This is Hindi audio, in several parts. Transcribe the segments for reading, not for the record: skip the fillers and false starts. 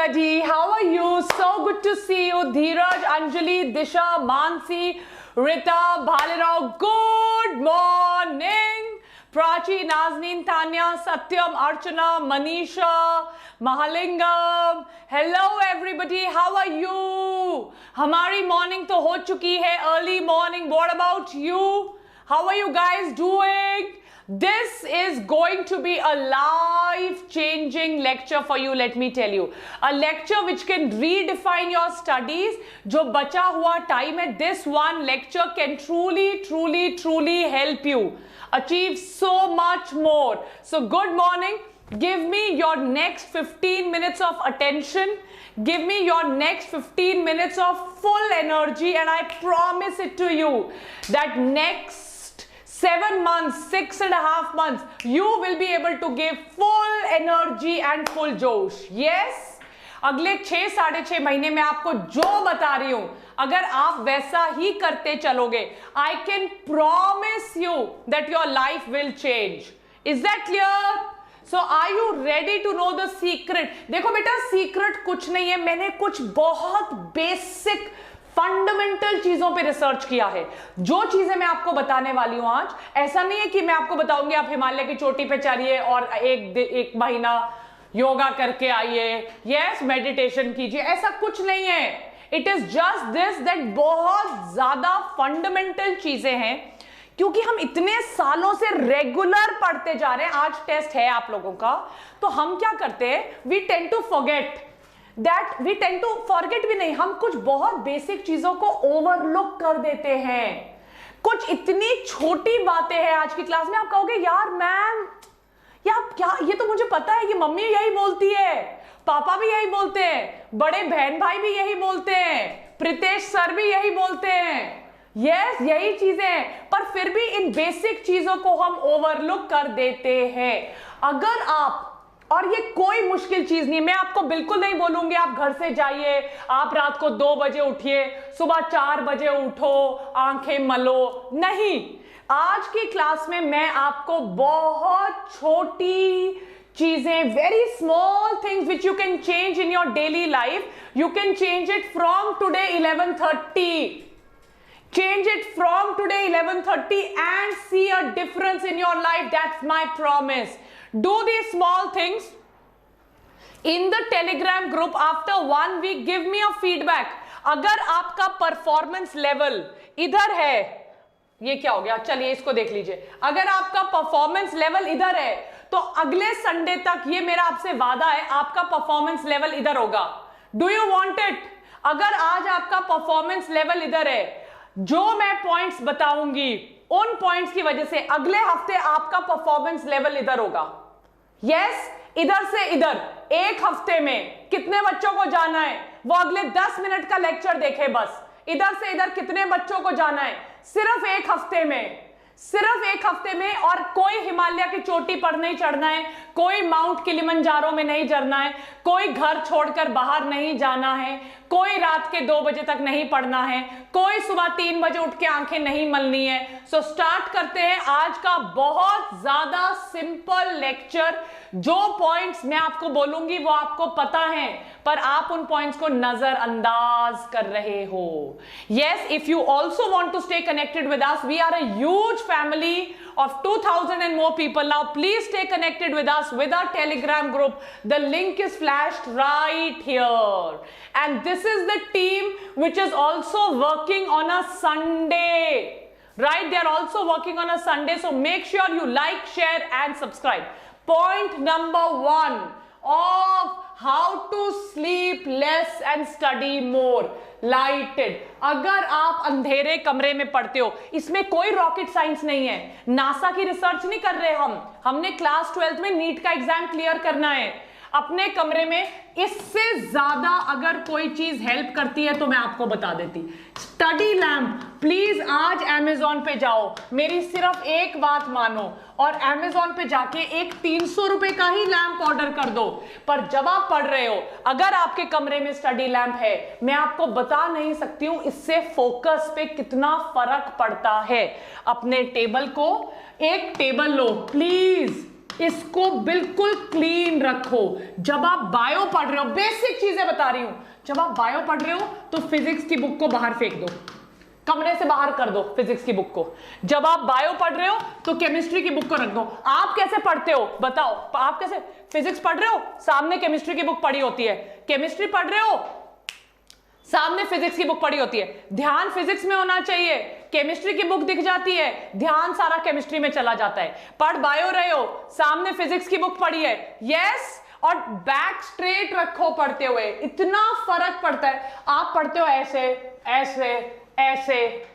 everybody, how are you? So good to see you. Dheeraj, Anjali, Disha, Mansi, Rita, Bhalirao, good morning. Prachi, Nazneen, Tanya, Satyam, Archana, Manisha, Mahalingam. Hello everybody, how are you? हमारी morning तो हो चुकी है, early morning. What about you? How are you guys doing? This is going to be a life-changing lecture for you, let me tell you. A lecture which can redefine your studies. जो बचा हुआ time है, this one lecture can truly help you achieve so much more. So good morning. Give me your next 15 minutes of attention. Give me your next 15 minutes of full energy, and I promise it to you that next 7 months, 6.5 months, you will be able to give full energy and full जोश. Yes? अगले 6-6.5 महीने में आपको जो बता रही हूं, अगर आप वैसा ही करते चलोगे, I can promise you that your life will change. Is that clear? So are you ready to know the secret? देखो बेटा, secret कुछ नहीं है, मैंने कुछ बहुत basic फंडामेंटल चीजों पे रिसर्च किया है. जो चीजें मैं आपको बताने वाली हूं आज, ऐसा नहीं है कि मैं आपको बताऊंगी आप हिमालय की चोटी पे चढ़िए और एक महीना योगा करके आइए, यस मेडिटेशन कीजिए, ऐसा कुछ नहीं है. It is just this that बहुत ज्यादा फंडामेंटल चीजें हैं, क्योंकि हम इतने सालों से रेगुलर पढ़ते जा रहे हैं. आज टेस्ट है आप लोगों का, तो हम क्या करते हैं, वी टेंड टू फॉरगेट भी नहीं, हम कुछ बहुत बेसिक चीजों को ओवरलुक कर देते हैं. कुछ इतनी छोटी बातें हैं आज की क्लास में, आप कहोगे यार मैम, यार क्या, ये तो मुझे पता है, ये मम्मी यही बोलती है, पापा भी यही बोलते हैं, बड़े बहन भाई भी यही बोलते हैं, प्रीतेश सर भी यही बोलते हैं, यस यही चीजें, पर फिर भी इन बेसिक चीजों को हम ओवरलुक कर देते हैं. अगर आप, और ये कोई मुश्किल चीज नहीं, मैं आपको बिल्कुल नहीं बोलूंगी आप घर से जाइए, आप रात को 2 बजे उठिए, सुबह 4 बजे उठो, आंखें मलो, नहीं. आज की क्लास में मैं आपको बहुत छोटी चीजें, very small things which you can change in your daily life. You can change it from today 11:30. Change it from today 11:30 and see a difference in your life. That's my promise. Do these small things in the Telegram group. After 1 week, give me a feedback. अगर आपका परफॉर्मेंस लेवल इधर है, ये क्या हो गया, चलिए इसको देख लीजिए. अगर आपका परफॉर्मेंस लेवल इधर है, तो अगले संडे तक, ये मेरा आपसे वादा है, आपका परफॉर्मेंस लेवल इधर होगा. Do you want it? अगर आज आपका परफॉर्मेंस लेवल इधर है, जो मैं पॉइंट्स बताऊंगी उन पॉइंट्स की वजह से अगले हफ्ते आपका परफॉर्मेंस लेवल इधर होगा. यस, इधर से इधर एक हफ्ते में कितने बच्चों को जाना है, वो अगले 10 मिनट का लेक्चर देखे बस. इधर से इधर कितने बच्चों को जाना है, सिर्फ एक हफ्ते में, सिर्फ एक हफ्ते में. और कोई हिमालय की चोटी पर नहीं चढ़ना है, कोई माउंट किलिमंजारो में नहीं चढ़ना है, कोई घर छोड़कर बाहर नहीं जाना है, कोई रात के 2 बजे तक नहीं पढ़ना है, कोई सुबह 3 बजे उठ के आंखें नहीं मलनी है. सो स्टार्ट करते हैं आज का बहुत ज्यादा सिंपल लेक्चर. जो पॉइंट्स मैं आपको बोलूंगी वो आपको पता है, पर आप उन पॉइंट्स को नजरअंदाज कर रहे हो. Yes, if you also want to stay connected with us, we are a huge family of 2,000 and more people. Now please stay connected with us with our Telegram group. The link is flashed right here, and this is the team which is also working on a Sunday, right? They are also working on a Sunday, so make sure you like, share and subscribe. Point number 1 of how to sleep less and study more. Lighted. अगर आप अंधेरे कमरे में पढ़ते हो, इसमें कोई रॉकेट साइंस नहीं है, नासा की रिसर्च नहीं कर रहे हमने क्लास 12th में नीट का एग्जाम क्लियर करना है. अपने कमरे में इससे ज्यादा अगर कोई चीज हेल्प करती है तो मैं आपको बता देती. Study lamp. प्लीज आज अमेजोन पे जाओ, मेरी सिर्फ एक बात मानो, और अमेजोन पे जाके एक 300 रुपए का ही लैम्प ऑर्डर कर दो. पर जब आप पढ़ रहे हो, अगर आपके कमरे में स्टडी लैम्प है, मैं आपको बता नहीं सकती हूं इससे फोकस पे कितना फर्क पड़ता है. अपने टेबल को, एक टेबल लो प्लीज, इसको बिल्कुल क्लीन रखो। जब आप बायो पढ़ रहे हो, बेसिक चीजें बता रही हूं, जब आप बायो पढ़ रहे हो तो फिजिक्स की बुक को बाहर फेंक दो, कमरे से बाहर कर दो फिजिक्स की बुक को। जब आप बायो पढ़ रहे हो तो केमिस्ट्री की बुक को रख दो। आप कैसे पढ़ते हो बताओ? आप कैसे फिजिक्स पढ़ रहे हो, सामने केमिस्ट्री की बुक पढ़ी होती है, केमिस्ट्री पढ़ रहे हो, सामने फिजिक्स की बुक पढ़ी होती है। ध्यान फिजिक्स में होना चाहिए, केमिस्ट्री की बुक दिख जाती है, ध्यान सारा केमिस्ट्री में चला जाता है। पढ़ बायो रहे हो, सामने फिजिक्स की बुक पढ़ी है, यस, और बैक स्ट्रेट रखो पढ़ते हुए, इतना फर्क पड़ता है। आप पढ़ते हो ऐसे ऐसे ऐसे,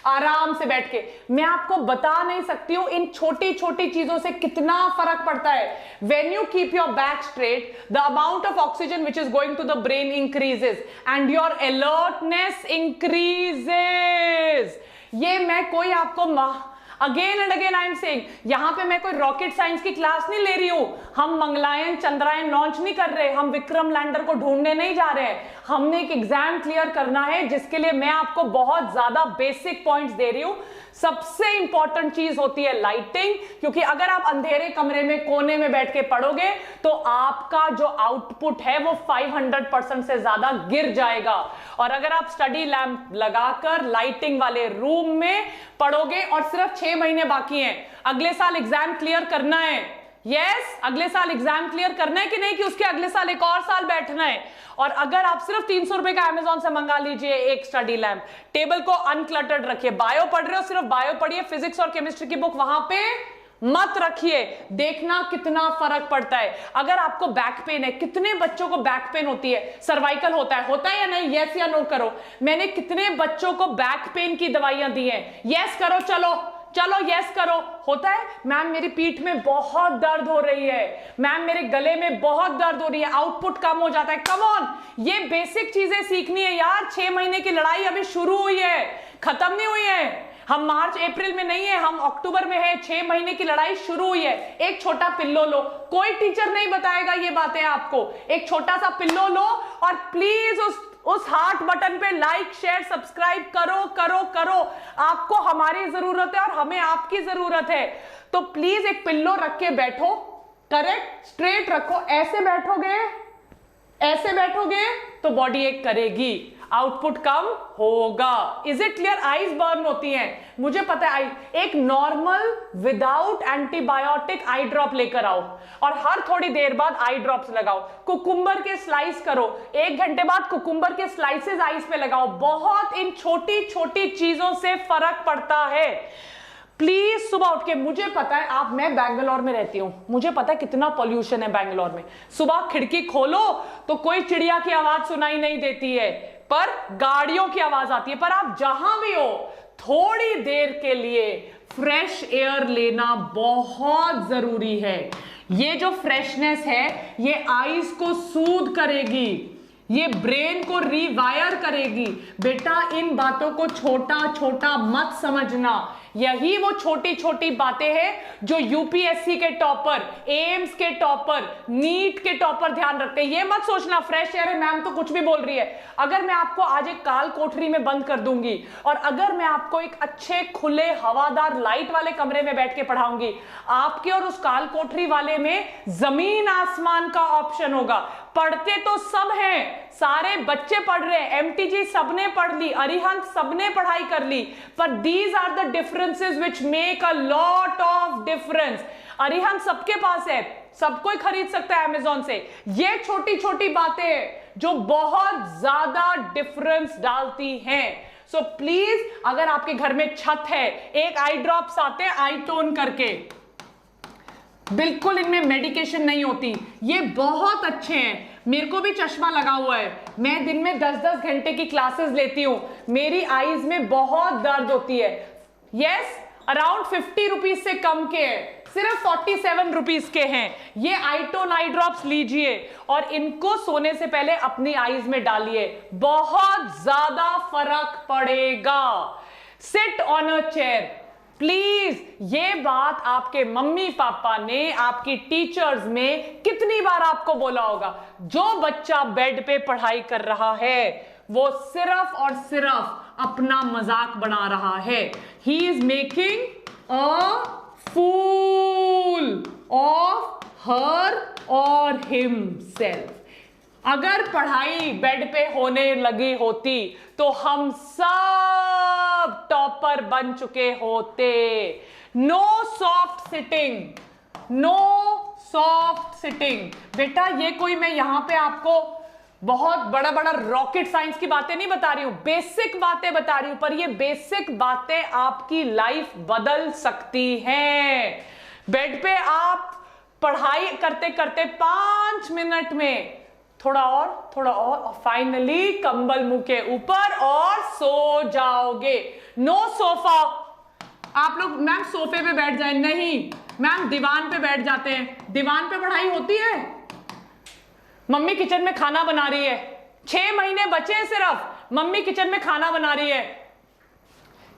आराम से बैठ के, मैं आपको बता नहीं सकती हूं इन छोटी छोटी चीजों से कितना फर्क पड़ता है। When you keep your back straight, the amount of oxygen which is going to the brain increases and your alertness increases। ये मैं कोई आपको again and again I am saying, यहां पे मैं कोई रॉकेट साइंस की क्लास नहीं ले रही हूं। हम मंगलायन चंद्रायन लॉन्च नहीं कर रहे, हम विक्रम लैंडर को ढूंढने नहीं जा रहे हैं। हमने एक एग्जाम क्लियर करना है, जिसके लिए मैं आपको बहुत ज्यादा बेसिक पॉइंट्स दे रही हूं। सबसे इंपॉर्टेंट चीज होती है लाइटिंग, क्योंकि अगर आप अंधेरे कमरे में कोने में बैठ के पढ़ोगे तो आपका जो आउटपुट है वो 500% से ज्यादा गिर जाएगा। और अगर आप स्टडी लैम्प लगाकर लाइटिंग वाले रूम में पढ़ोगे, और सिर्फ 6 महीने बाकी हैं, अगले साल एग्जाम क्लियर करना है, यस, अगले साल एग्जाम क्लियर करना है कि नहीं, कि उसके अगले साल एक और साल बैठना है। और अगर आप सिर्फ 300 रुपए का अमेजोन से मंगा लीजिए एक स्टडी लैम्प, टेबल को अनक्लटर्ड रखिए, बायो पढ़ रहे हो सिर्फ बायो पढ़िए, फिजिक्स और केमिस्ट्री की बुक वहां पे मत रखिए, देखना कितना फर्क पड़ता है। अगर आपको बैक पेन है, कितने बच्चों को बैक पेन होती है, सर्वाइकल होता है या नहीं, यस या नो करो। मैंने कितने बच्चों को बैक पेन की दवाइयां दी हैं, यस करो, चलो चलो यस करो। होता है मैम मेरी पीठ में बहुत दर्द हो रही है, मैम मेरे गले में बहुत दर्द हो रही है, आउटपुट कम हो जाता है। कम ऑन, ये बेसिक चीजें सीखनी है यार। 6 महीने की लड़ाई अभी शुरू हुई है, खत्म नहीं हुई है। हम मार्च अप्रैल में नहीं है, हम अक्टूबर में है। 6 महीने की लड़ाई शुरू हुई है। एक छोटा पिल्लो लो, कोई टीचर नहीं बताएगा ये बातें आपको। एक छोटा सा पिल्लो लो और प्लीज उस हार्ट बटन पे लाइक शेयर सब्सक्राइब करो करो करो। आपको हमारी जरूरत है और हमें आपकी जरूरत है। तो प्लीज एक पिल्लो रख के बैठो, करेक्ट, स्ट्रेट रखो। ऐसे बैठोगे तो बॉडी एक करेगी, आउटपुट कम होगा। Is it clear? Eyes burn होती हैं, मुझे पता है। एक नॉर्मल विदाउट एंटीबायोटिक आई ड्रॉप लेकर आओ और हर थोड़ी देर बाद आई ड्रॉप्स लगाओ। कुकुम्बर के स्लाइस करो, 1 घंटे बाद कुकुम्बर के स्लाइसेस आईज पे लगाओ। बहुत इन छोटी छोटी चीजों से फर्क पड़ता है। प्लीज सुबह उठ के, मुझे पता है मैं बैंगलोर में रहती हूं, मुझे पता है कितना पॉल्यूशन है बैंगलोर में। सुबह खिड़की खोलो तो कोई चिड़िया की आवाज सुनाई नहीं देती है, पर गाड़ियों की आवाज आती है। पर आप जहां भी हो, थोड़ी देर के लिए फ्रेश एयर लेना बहुत जरूरी है। ये जो फ्रेशनेस है ये आईज को सूद करेगी, ये ब्रेन को रिवायर करेगी। बेटा इन बातों को छोटा छोटा मत समझना, यही वो छोटी छोटी बातें हैं जो यूपीएससी के टॉपर, एम्स के टॉपर, नीट के टॉपर ध्यान रखते हैं। ये मत सोचना फ्रेश एयर है, मैम तो कुछ भी बोल रही है। अगर मैं आपको आज एक काल कोठरी में बंद कर दूंगी और अगर मैं आपको एक अच्छे खुले हवादार लाइट वाले कमरे में बैठ के पढ़ाऊंगी, आपके और उस काल कोठरी वाले में जमीन आसमान का ऑप्शन होगा। पढ़ते तो सब हैं, सारे बच्चे पढ़ रहे हैं, एमटीजी सबने पढ़ ली, अरिहंत सबने पढ़ाई कर ली, पर these are the differences which make a lot of difference. Arihant सबके पास है, सब कोई खरीद सकता है अमेजोन से। ये छोटी छोटी बातें जो बहुत ज्यादा डिफरेंस डालती हैं। सो प्लीज, अगर आपके घर में छत है, एक आई ड्रॉप्स आते हैं आई टोन करके, बिल्कुल इनमें मेडिकेशन नहीं होती, ये बहुत अच्छे हैं। मेरे को भी चश्मा लगा हुआ है, मैं दिन में 10-10 घंटे की क्लासेस लेती हूं, मेरी आईज में बहुत दर्द होती है। यस, अराउंड 50 रुपीज से कम के हैं, सिर्फ 47 रुपीज के हैं। ये आईटोन आई ड्रॉप्स लीजिए और इनको सोने से पहले अपनी आईज में डालिए, बहुत ज्यादा फर्क पड़ेगा। Sit on a chair please. ये बात आपके मम्मी पापा ने, आपकी टीचर्स में कितनी बार आपको बोला होगा। जो बच्चा बेड पे पढ़ाई कर रहा है वो सिर्फ और सिर्फ अपना मजाक बना रहा है। He is making a fool of her और हिमसेल्फ। अगर पढ़ाई बेड पे होने लगी होती तो हम सब टॉपर बन चुके होते। No soft sitting, no soft sitting. बेटा ये कोई मैं यहां पे आपको बहुत बड़ा बड़ा रॉकेट साइंस की बातें नहीं बता रही हूं, बेसिक बातें बता रही हूं, पर ये बेसिक बातें आपकी लाइफ बदल सकती हैं। बेड पे आप पढ़ाई करते करते 5 मिनट में थोड़ा और फाइनली कंबल मुंह के ऊपर और सो जाओगे। No sofa. आप लोग मैम सोफे पे बैठ जाए, नहीं मैम दीवान पे बैठ जाते हैं। दीवान पे पढ़ाई होती है? मम्मी किचन में खाना बना रही है, 6 महीने बचे हैं सिर्फ, मम्मी किचन में खाना बना रही है।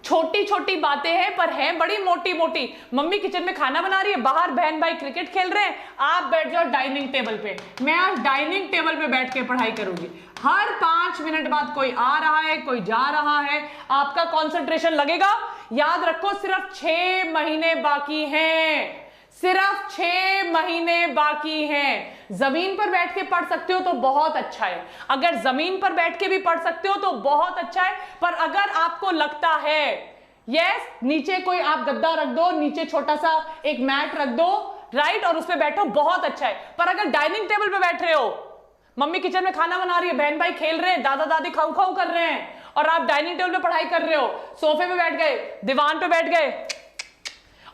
छोटी छोटी बातें हैं पर हैं बड़ी मोटी मोटी। मम्मी किचन में खाना बना रही है, बाहर बहन भाई क्रिकेट खेल रहे हैं, आप बैठ जाओ डाइनिंग टेबल पे। मैं आज डाइनिंग टेबल पे बैठ के पढ़ाई करूंगी। हर 5 मिनट बाद कोई आ रहा है, कोई जा रहा है, आपका कंसंट्रेशन लगेगा। याद रखो सिर्फ 6 महीने बाकी हैं, सिर्फ 6 महीने बाकी हैं। जमीन पर बैठ के पढ़ सकते हो तो बहुत अच्छा है, अगर जमीन पर बैठ के भी पढ़ सकते हो तो बहुत अच्छा है। पर अगर आपको लगता है यस नीचे कोई आप गद्दा रख दो, नीचे छोटा सा एक मैट रख दो, राइट, और उस पे बैठो, बहुत अच्छा है। पर अगर डाइनिंग टेबल पे बैठ रहे हो, मम्मी किचन में खाना बना रही है, बहन भाई खेल रहे हैं, दादा दादी खाऊ खाऊ कर रहे हैं, और आप डाइनिंग टेबल पे पढ़ाई कर रहे हो, सोफे पे बैठ गए, दीवान पे बैठ गए,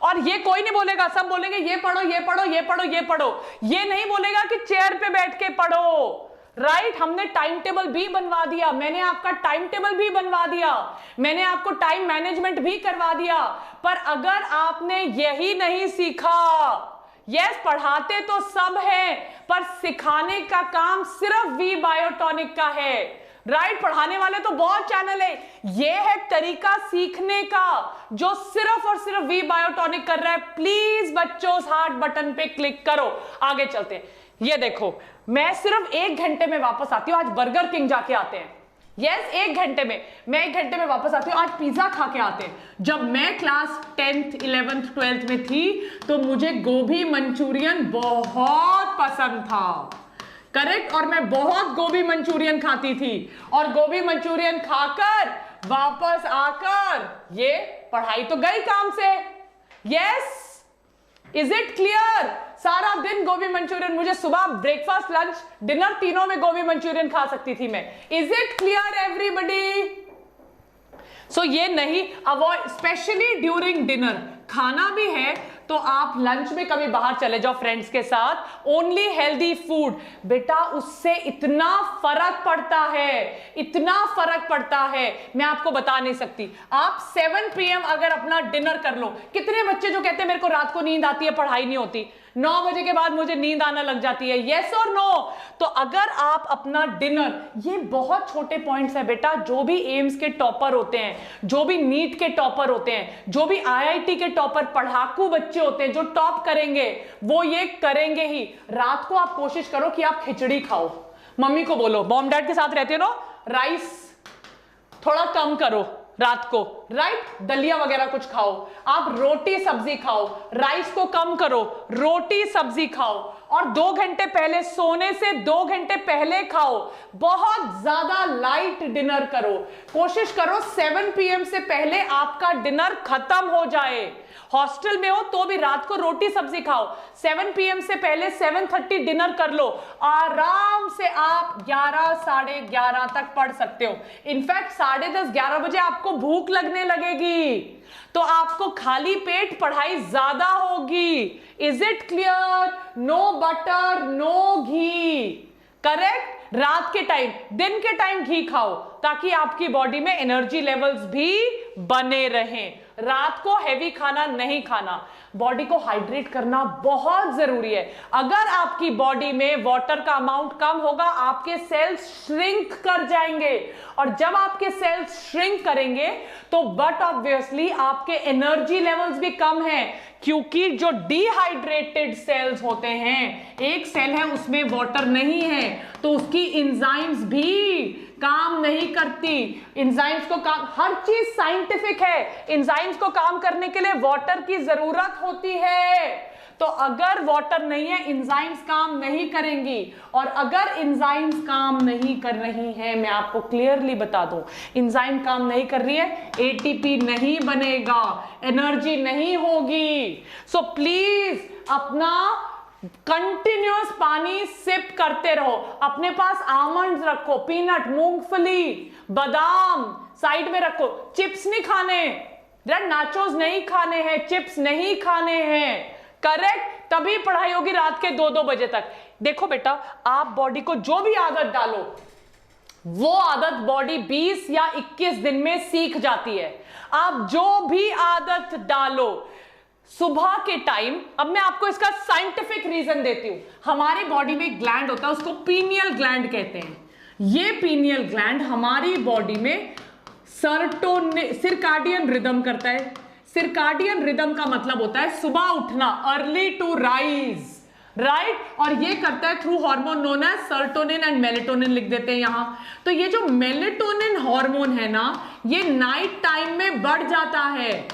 और ये कोई नहीं बोलेगा, सब बोलेंगे ये पढ़ो ये पढ़ो ये पढ़ो ये पढ़ो। ये नहीं बोलेगा कि चेयर पे बैठ के पढ़ो, राइट। हमने टाइम टेबल भी बनवा दिया, मैंने आपका टाइम टेबल भी बनवा दिया, मैंने आपको टाइम मैनेजमेंट भी करवा दिया। पर अगर आपने यही नहीं सीखा, यस पढ़ाते तो सब है पर सिखाने का काम सिर्फ वी बायोटॉनिक का है, राइट। पढ़ाने वाले तो बहुत चैनल है, ये है तरीका सीखने का जो सिर्फ और सिर्फ वी बायोटॉनिक कर रहा है। प्लीज बच्चों उस हार्ट बटन पे क्लिक करो, आगे चलते हैं। ये देखो मैं सिर्फ 1 घंटे में वापस आती हूँ, आज बर्गर किंग जाके आते हैं, यस 1 घंटे में, मैं 1 घंटे में वापस आती हूँ, आज पिज्जा खा के आते हैं। जब मैं क्लास 10th 11th 12th में थी तो मुझे गोभी मंचूरियन बहुत पसंद था, करेक्ट, और मैं बहुत गोभी मंचूरियन खाती थी, और गोभी मंचूरियन खाकर वापस आकर ये पढ़ाई तो गई काम से। Yes, is it clear? सारा दिन गोभी मंचूरियन, मुझे सुबह ब्रेकफास्ट लंच डिनर तीनों में गोभी मंचूरियन खा सकती थी मैं। Is it clear everybody? So ये नहीं अवॉइड, स्पेशली ड्यूरिंग डिनर। खाना भी है तो आप लंच में कभी बाहर चले जाओ फ्रेंड्स के साथ, ओनली हेल्दी फूड। बेटा उससे इतना फर्क पड़ता है, इतना फर्क पड़ता है, मैं आपको बता नहीं सकती। आप 7 PM अगर अपना डिनर कर लो, कितने बच्चे जो कहते हैं मेरे को रात को नींद आती है, पढ़ाई नहीं होती, 9 बजे के बाद मुझे नींद आना लग जाती है, यस और नो? तो अगर आप अपना डिनर, ये बहुत छोटे पॉइंट्स है बेटा, जो भी एम्स के टॉपर होते हैं, जो भी नीट के टॉपर होते हैं, जो भी IIT के टॉपर पढ़ाकू बच्चे होते हैं जो टॉप करेंगे, वो ये करेंगे ही। रात को आप कोशिश करो कि आप खिचड़ी खाओ, मम्मी को बोलो, मॉम डैड के साथ रहते हो ना, राइस थोड़ा कम करो रात को, राइट, दलिया वगैरह कुछ खाओ, आप रोटी सब्जी खाओ, राइस को कम करो, रोटी सब्जी खाओ, और 2 घंटे पहले, सोने से 2 घंटे पहले खाओ, बहुत ज्यादा लाइट डिनर करो, कोशिश करो 7 PM से पहले आपका डिनर खत्म हो जाए। हॉस्टल में हो तो भी रात को रोटी सब्जी खाओ, 7 PM से पहले 7:30 डिनर कर लो, आराम से आप 11 साढ़े 11 तक पढ़ सकते हो। इनफैक्ट 10:30 11 बजे आपको भूख लगने लगेगी, तो आपको खाली पेट पढ़ाई ज्यादा होगी। Is it clear? No butter no ghee, correct. रात के टाइम, दिन के टाइम घी खाओ ताकि आपकी बॉडी में एनर्जी लेवल्स भी बने रहें। रात को हैवी खाना नहीं खाना, बॉडी को हाइड्रेट करना बहुत जरूरी है। अगर आपकी बॉडी में वाटर का अमाउंट कम होगा, आपके सेल्स श्रिंक कर जाएंगे, और जब आपके सेल्स श्रिंक करेंगे तो बट ऑब्वियसली आपके एनर्जी लेवल्स भी कम हैं, क्योंकि जो डिहाइड्रेटेड सेल्स होते हैं, एक सेल है उसमें वाटर नहीं है तो उसकी एंजाइम्स भी काम नहीं करती। एंजाइम्स को काम, हर चीज साइंटिफिक है, एंजाइम्स को काम करने के लिए वाटर की जरूरत होती है। तो अगर वाटर नहीं है एंजाइम्स काम नहीं करेंगी, और अगर एंजाइम्स काम नहीं कर रही हैं, मैं आपको क्लियरली बता दूं, एंजाइम काम नहीं कर रही है, एटीपी नहीं बनेगा, एनर्जी नहीं होगी। सो प्लीज अपना कंटिन्यूअस पानी सिप करते रहो। अपने पास आमंड्स रखो, पीनट, मूंगफली, बादाम साइड में रखो। चिप्स नहीं खाने, नाचोस नहीं खाने हैं, चिप्स नहीं खाने हैं, करेक्ट? तभी पढ़ाई होगी रात के 2-2 बजे तक। देखो बेटा, आप बॉडी को जो भी आदत डालो, वो आदत बॉडी 20 या 21 दिन में सीख जाती है। आप जो भी आदत डालो सुबह के टाइम, अब मैं आपको इसका साइंटिफिक रीजन देती हूं। हमारी बॉडी में एक ग्लैंड होता है, उसको पीनियल ग्लैंड कहते हैं। ये पीनियल ग्लैंड हमारी बॉडी में सिरकाडियन रिदम करता है। सिरकाडियन रिदम का मतलब होता है सुबह उठना, अर्ली टू राइज, राइट? और ये करता है through hormone known as serotonin and melatonin, लिख देते हैं यहां। तो ये जो मेलेटोनिन हार्मोन है ना, ये नाइट टाइम में बढ़ जाता है।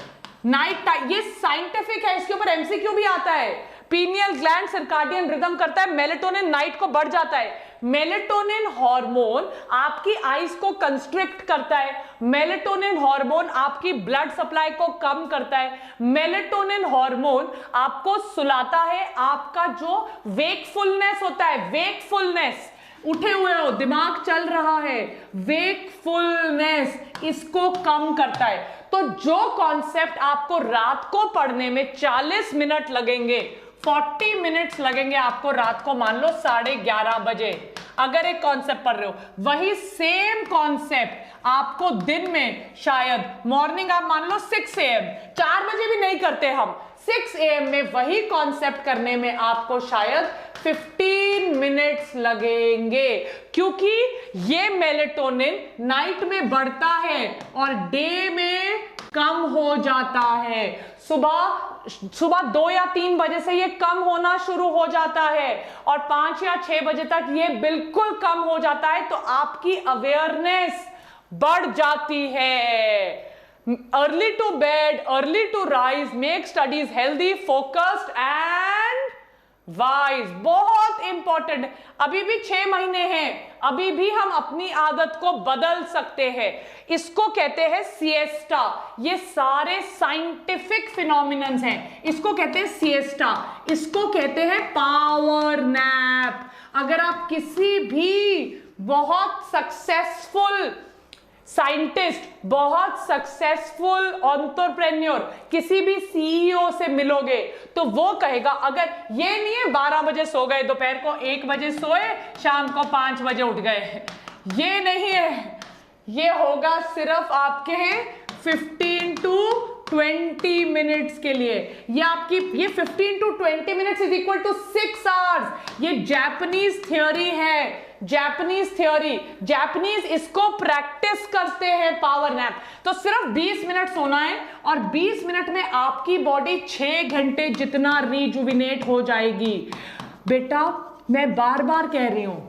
नाइट टाइम, ये साइंटिफिक है, इसके ऊपर एमसीक्यू भी आता है। पीनियल ग्लैंड सर्काडियन रिदम करता है, मेलेटोनिन नाइट को बढ़ जाता है। मेलेटोनिन हार्मोन आपकी आईज को कंस्ट्रिक्ट करता है, मेलेटोनिन हार्मोन आपकी ब्लड सप्लाई को कम करता है, मेलेटोनिन हार्मोन आपको सुलाता है। आपका जो वेकफुलनेस होता है, वेकफुलनेस, उठे हुए हो, दिमाग चल रहा है, वेकफुलनेस इसको कम करता है। तो जो कॉन्सेप्ट आपको रात को पढ़ने में 40 मिनट लगेंगे, 40 मिनट्स लगेंगे आपको रात को, मान लो 11:30 बजे अगर एक कॉन्सेप्ट पढ़ रहे हो, वही सेम कॉन्सेप्ट आपको दिन में शायद मॉर्निंग, आप मान लो 6 AM, 4 बजे भी नहीं करते हम, 6 AM में वही कॉन्सेप्ट करने में आपको शायद 15 मिनट्स लगेंगे, क्योंकि ये मेलेटोनिन नाइट में बढ़ता है और डे में कम हो जाता है। सुबह 2 या 3 बजे से ये कम होना शुरू हो जाता है और 5 या 6 बजे तक ये बिल्कुल कम हो जाता है। तो आपकी अवेयरनेस बढ़ जाती है। Early to bed, early to rise, make studies healthy, focused and wise, बहुत इंपॉर्टेंट। अभी भी 6 महीने हैं, अभी भी हम अपनी आदत को बदल सकते हैं। इसको कहते हैं सिएस्टा। ये सारे साइंटिफिक फिनोमिनन्स हैं, इसको कहते हैं सिएस्टा, इसको कहते हैं पावर नैप। अगर आप किसी भी बहुत सक्सेसफुल साइंटिस्ट, बहुत सक्सेसफुल एंटरप्रेन्योर, किसी भी सीईओ से मिलोगे तो वो कहेगा, अगर ये नहीं है 12 बजे सो गए, दोपहर को 1 बजे सोए, शाम को 5 बजे उठ गए, ये नहीं है। ये होगा सिर्फ आपके 15 to 20 मिनट्स के लिए। ये आपकी ये 15 to 20 minutes is equal to 6 hours. ये जापानीज थियोरी है, जापानीज थियोरी। जापानीज इसको प्रैक्टिस करते हैं पावर नैप। तो सिर्फ 20 मिनट सोना है और 20 मिनट में आपकी बॉडी 6 घंटे जितना रिजुविनेट हो जाएगी। बेटा मैं बार बार कह रही हूं,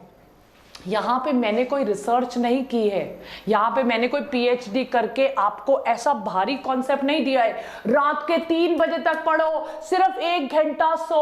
यहां पे मैंने कोई रिसर्च नहीं की है, यहां पे मैंने कोई पीएचडी करके आपको ऐसा भारी कॉन्सेप्ट नहीं दिया है, रात के 3 बजे तक पढ़ो, सिर्फ 1 घंटा सो,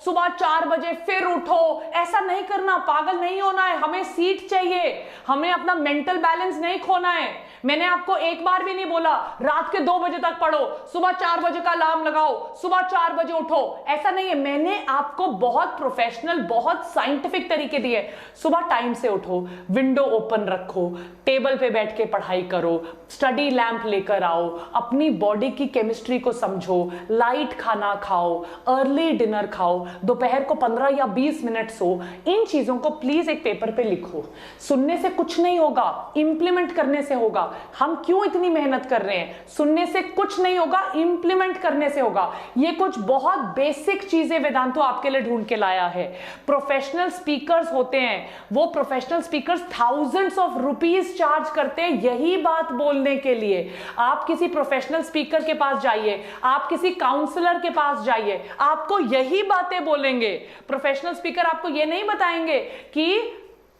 सुबह 4 बजे फिर उठो। ऐसा नहीं करना, पागल नहीं होना है। हमें सीट चाहिए, हमें अपना मेंटल बैलेंस नहीं खोना है। मैंने आपको एक बार भी नहीं बोला रात के 2 बजे तक पढ़ो, सुबह 4 बजे का अलार्म लगाओ, सुबह 4 बजे उठो, ऐसा नहीं है। मैंने आपको बहुत प्रोफेशनल, बहुत साइंटिफिक तरीके दिए। सुबह टाइम से उठो, विंडो ओपन रखो, टेबल पे बैठ के पढ़ाई करो, स्टडी लैंप लेकर आओ, अपनी बॉडी की केमिस्ट्री को समझो, लाइट खाना खाओ, अर्ली डिनर खाओ, दोपहर को 15 या 20 मिनट सो। इन चीजों को प्लीज एक पेपर पे लिखो। सुनने से कुछ नहीं होगा, इंप्लीमेंट करने से होगा। हम क्यों इतनी मेहनत कर रहे हैं? सुनने से कुछ नहीं होगा, इंप्लीमेंट करने से होगा। ये कुछ बहुत बेसिक चीजें वेदांतो आपके लिए ढूंढ के लाया है। प्रोफेशनल स्पीकर्स होते हैं, वो professional speakers thousands of rupees charge करते हैं यही बात बोलने के लिए। आप किसी प्रोफेशनल स्पीकर के पास जाइए, आप किसी काउंसलर के पास जाइए, आपको यही बातें बोलेंगे। प्रोफेशनल स्पीकर आपको ये नहीं बताएंगे कि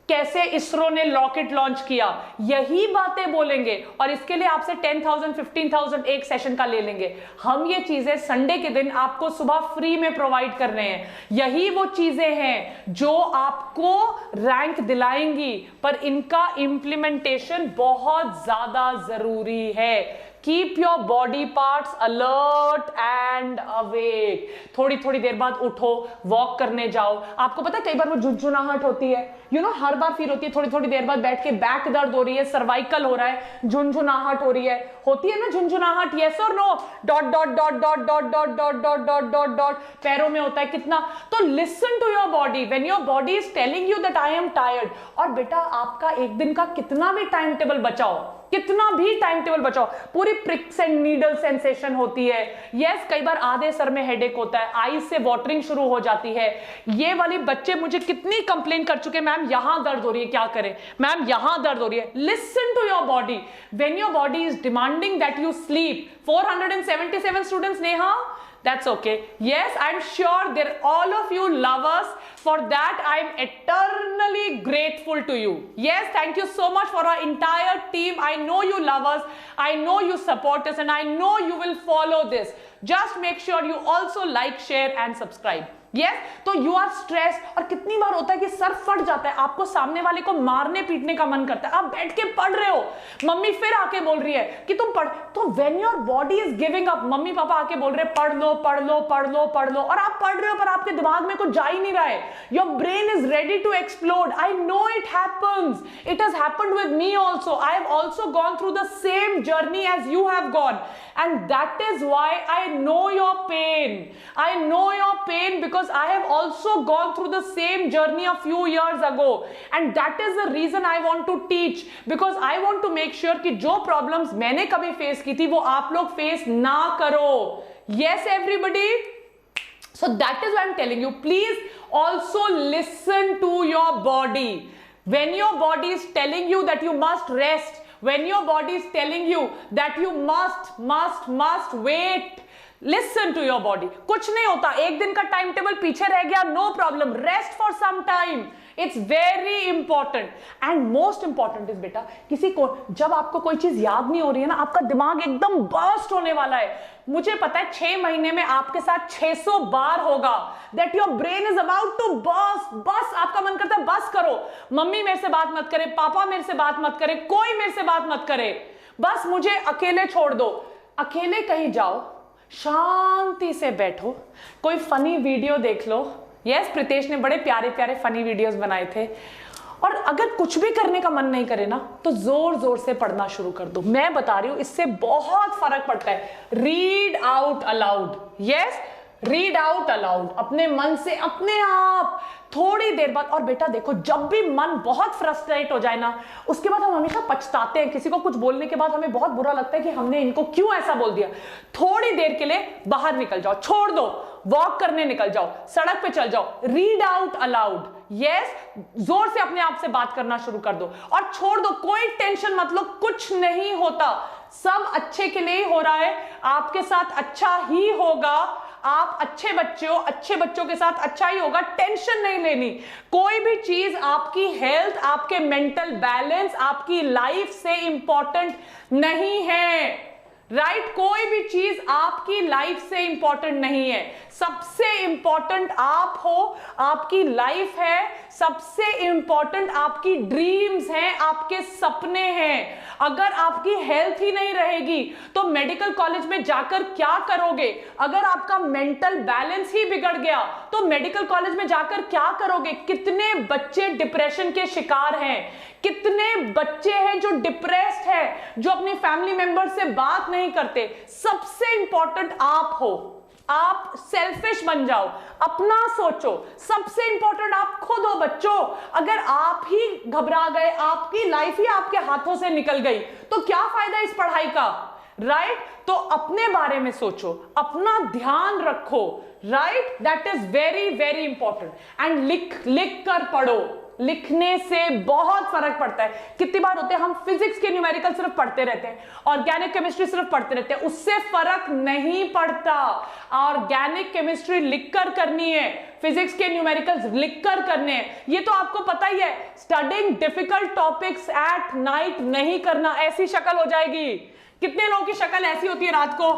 कैसे इसरो ने रॉकेट लॉन्च किया, यही बातें बोलेंगे। और इसके लिए आपसे 10,000 15,000 एक सेशन का ले लेंगे। हम ये चीजें संडे के दिन आपको सुबह फ्री में प्रोवाइड कर रहे हैं। यही वो चीजें हैं जो आपको रैंक दिलाएंगी, पर इनका इंप्लीमेंटेशन बहुत ज्यादा जरूरी है। Keep your body parts alert and awake. थोड़ी थोड़ी देर बाद उठो, वॉक करने जाओ। आपको पता है कई बार वो झुनझुनाहट होती है, हर बार फील होती है, थोड़ी थोड़ी देर बाद बैठ के बैक दर्द हो रही है, सर्वाइकल हो रहा है, झुनझुनाहट हो रही है, होती है ना झुनझुनाहट, यस और no, dot dot dot dot dot dot dot dot dot dot dot पैरों में होता है कितना। तो listen to your body when your body is telling you that I am tired. और बेटा आपका एक दिन का कितना भी टाइम टेबल बचाओ, कितना भी टाइम टेबल बचाओ, पूरी प्रिक्स एंड नीडल सेंसेशन होती है। यस, कई बार आधे सर में हेडेक होता है, आई से वाटरिंग शुरू हो जाती है। ये वाली बच्चे मुझे कितनी कंप्लेन कर चुके, मैम यहां दर्द हो रही है, क्या करें मैम यहां दर्द हो रही है। Listen to your body when your body is demanding that you sleep. 477 students, Neha, that's okay. Yes, I'm sure that all of you love us. For that I'm eternally grateful to you. Yes, thank you so much for our entire team. I know you love us, I know you support us, and I know you will follow this. Just make sure you also like, share and subscribe. Yes, तो यू आर स्ट्रेस। और कितनी बार होता है कि सर फट जाता है, आपको सामने वाले को मारने पीटने का मन करता है, आप बैठ के पढ़ रहे हो, मम्मी फिर आके बोल रही है कि तुम पढ़, तो when your body is giving up, mummy papa आके बोल रहे हैं पढ़ लो पढ़ लो पढ़ लो पढ़ लो, और आप पढ़ रहे हो पर आपके दिमाग में कुछ जा ही नहीं रहा है, your brain is ready to explode. I know it happens, it has happened with me also, I have also gone through the same journey as you have gone, and that is why I know your pain, I know your pain because I have also gone through the same journey a few years ago, and that is the reason I want to teach, because I want to make sure कि जो problems मैंने कभी face की थी वो आप लोग face ना करो। Yes everybody, so that is why I'm telling you, please also listen to your body. When your body is telling you that you must rest, when your body is telling you that you must wait, listen to your body. कुछ नहीं होता, एक दिन का टाइम टेबल पीछे रह गया, no problem, rest for some time, it's very important. And most important is बेटा, किसी को जब आपको कोई चीज याद नहीं हो रही है ना, आपका दिमाग एकदम बर्स्ट होने वाला है, मुझे पता है 6 महीने में आपके साथ 600 बार होगा that your brain is about to burst. बस आपका मन करता है बस करो, मम्मी मेरे से बात मत करे, पापा मेरे से बात मत करे, कोई मेरे से बात मत करे, बस मुझे अकेले छोड़ दो। अकेले कहीं जाओ, शांति से बैठो, कोई फनी वीडियो देख लो। यस, प्रीतेश ने बड़े प्यारे प्यारे फनी वीडियोस बनाए थे। और अगर कुछ भी करने का मन नहीं करे ना, तो जोर जोर से पढ़ना शुरू कर दो। मैं बता रही हूं, इससे बहुत फर्क पड़ता है। Read out allowed, yes, read out allowed, अपने मन से अपने आप थोड़ी देर बाद। और बेटा देखो, जब भी मन बहुत फ्रस्ट्रेट हो जाए ना, उसके बाद हम हमेशा पछताते हैं। किसी को कुछ बोलने के बाद हमें बहुत बुरा लगता है कि हमने इनको क्यों ऐसा बोल दिया। थोड़ी देर के लिए बाहर निकल जाओ, छोड़ दो, वॉक करने निकल जाओ, सड़क पे चल जाओ, रीड आउट अलाउड। यस, जोर से अपने आप से बात करना शुरू कर दो और छोड़ दो, कोई टेंशन मत लो, कुछ नहीं होता, सब अच्छे के लिए ही हो रहा है, आपके साथ अच्छा ही होगा। आप अच्छे बच्चे हो, अच्छे बच्चों के साथ अच्छा ही होगा, टेंशन नहीं लेनी। कोई भी चीज आपकी हेल्थ, आपके मेंटल बैलेंस, आपकी लाइफ से इंपॉर्टेंट नहीं है, राइट? कोई भी चीज आपकी लाइफ से इंपॉर्टेंट नहीं है। सबसे इंपॉर्टेंट आप हो, आपकी लाइफ है, सबसे इंपॉर्टेंट आपकी ड्रीम्स हैं, आपके सपने हैं। अगर आपकी हेल्थ ही नहीं रहेगी तो मेडिकल कॉलेज में जाकर क्या करोगे? अगर आपका मेंटल बैलेंस ही बिगड़ गया तो मेडिकल कॉलेज में जाकर क्या करोगे? कितने बच्चे डिप्रेशन के शिकार हैं, कितने बच्चे हैं जो डिप्रेस्ड है, जो अपनी फैमिली मेंबर से बात नहीं करते। सबसे इंपॉर्टेंट आप हो, आप सेल्फिश बन जाओ, अपना सोचो। सबसे इंपॉर्टेंट आप खुद हो बच्चों। अगर आप ही घबरा गए, आपकी लाइफ ही आपके हाथों से निकल गई, तो क्या फायदा इस पढ़ाई का, राइट? तो अपने बारे में सोचो, अपना ध्यान रखो, right? That is very very important. And लिख कर पढ़ो, लिखने से बहुत फर्क पड़ता है। कितनी बार होते हैं हम फिजिक्स के न्यूमेरिकल सिर्फ पढ़ते रहते हैं, ऑर्गेनिक केमिस्ट्री सिर्फ पढ़ते रहते हैं, उससे फर्क नहीं पड़ता। ऑर्गेनिक केमिस्ट्री लिखकर करनी है, फिजिक्स के न्यूमेरिकल्स लिखकर करने हैं, ये तो आपको पता ही है। Studying difficult topics at night नहीं करना, ऐसी शक्ल हो जाएगी। कितने लोगों की शक्ल ऐसी होती है रात को?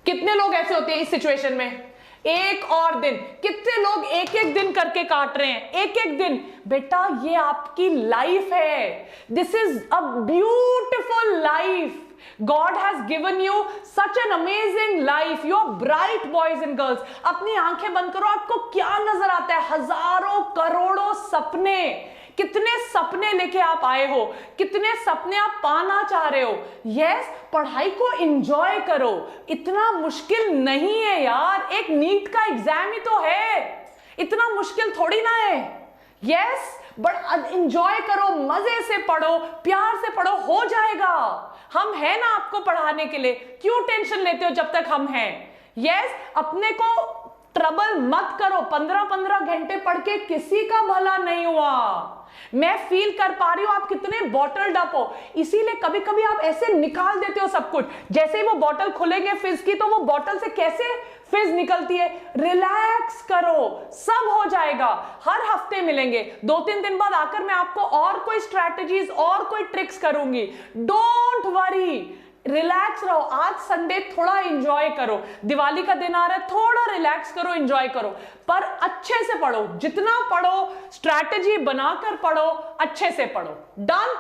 कितने लोग ऐसे होते हैं इस सिचुएशन में? एक और दिन, कितने लोग एक एक दिन करके काट रहे हैं, एक एक दिन। बेटा ये आपकी लाइफ है, this is a beautiful life. God has given you such an amazing life. You are bright boys and girls. अपनी आंखें बंद करो, आपको क्या नजर आता है? हजारों करोड़ों सपने। कितने सपने लेके आप आए हो, कितने सपने आप पाना चाह रहे हो। यस, पढ़ाई को एंजॉय करो, इतना मुश्किल नहीं है यार। एक नीट का एग्जाम ही तो है, इतना मुश्किल थोड़ी ना है। यस, बट एंजॉय करो, मजे से पढ़ो, प्यार से पढ़ो, हो जाएगा। हम हैं ना आपको पढ़ाने के लिए, क्यों टेंशन लेते हो जब तक हम हैं? यस, अपने को ट्रबल मत करो। 15-15 घंटे पढ़ के किसी का भला नहीं हुआ। मैं फील कर पा रही हूं आप कितने बॉटल्ड अप हो, इसीलिए कभी कभी आप ऐसे निकाल देते हो सब कुछ। जैसे ही वो बॉटल खुलेंगे फिज की, तो वो बॉटल से कैसे फिज निकलती है। रिलैक्स करो, सब हो जाएगा। हर हफ्ते मिलेंगे, 2-3 दिन बाद आकर मैं आपको और कोई स्ट्रैटेजीज और कोई ट्रिक्स करूंगी। डोंट वरी, रिलैक्स रहो। आज संडे, थोड़ा एंजॉय करो। दिवाली का दिन आ रहा है, थोड़ा रिलैक्स करो, एंजॉय करो, पर अच्छे से पढ़ो। जितना पढ़ो, स्ट्रैटेजी बनाकर पढ़ो, अच्छे से पढ़ो। डन।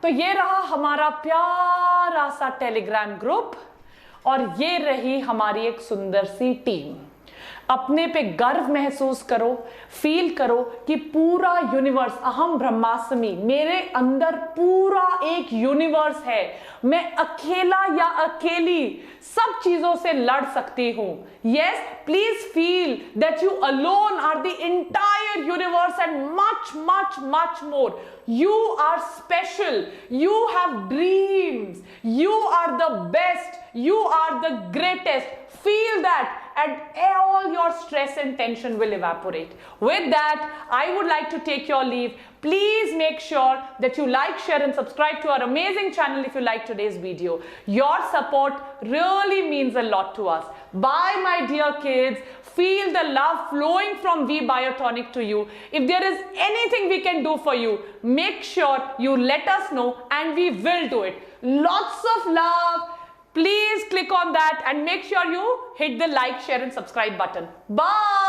तो ये रहा हमारा प्यारा सा टेलीग्राम ग्रुप, और ये रही हमारी एक सुंदर सी टीम। अपने पे गर्व महसूस करो, फील करो कि पूरा यूनिवर्स, अहम ब्रह्मास्मि, मेरे अंदर पूरा एक यूनिवर्स है। मैं अकेला या अकेली सब चीजों से लड़ सकती हूं। Yes, please feel that you alone are the entire universe and much much much more. You are special. You have dreams. You are the best. You are the greatest. Feel that, and all your stress and tension will evaporate. With that, I would like to take your leave. Please make sure that you like, share and subscribe to our amazing channel if you like today's video. Your support really means a lot to us. Bye, my dear kids. Feel the love flowing from V Biotonic to you. If there is anything we can do for you, make sure you let us know and we will do it. Lots of love. Please click on that and make sure you hit the like, share and subscribe button. Bye.